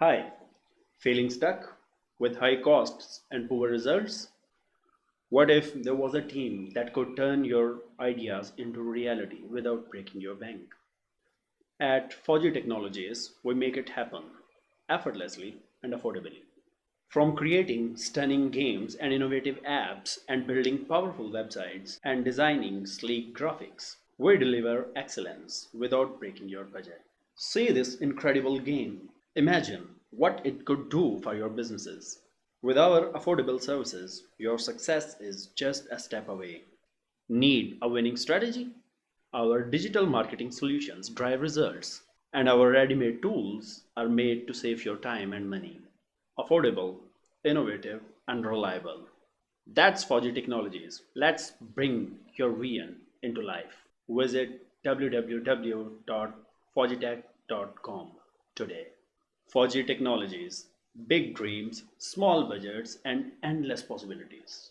Hi, feeling stuck with high costs and poor results? What if there was a team that could turn your ideas into reality without breaking your bank? At Foji Technologies, we make it happen effortlessly and affordably. From creating stunning games and innovative apps and building powerful websites and designing sleek graphics, we deliver excellence without breaking your budget. See this incredible game. Imagine what it could do for your businesses. With our affordable services, your success is just a step away. Need a winning strategy? Our digital marketing solutions drive results, and our ready made tools are made to save your time and money. Affordable, innovative, and reliable. That's Foji Technologies. Let's bring your vision into life. Visit www.fogitech.com today. Foji Technologies. Big dreams, small budgets, and endless possibilities.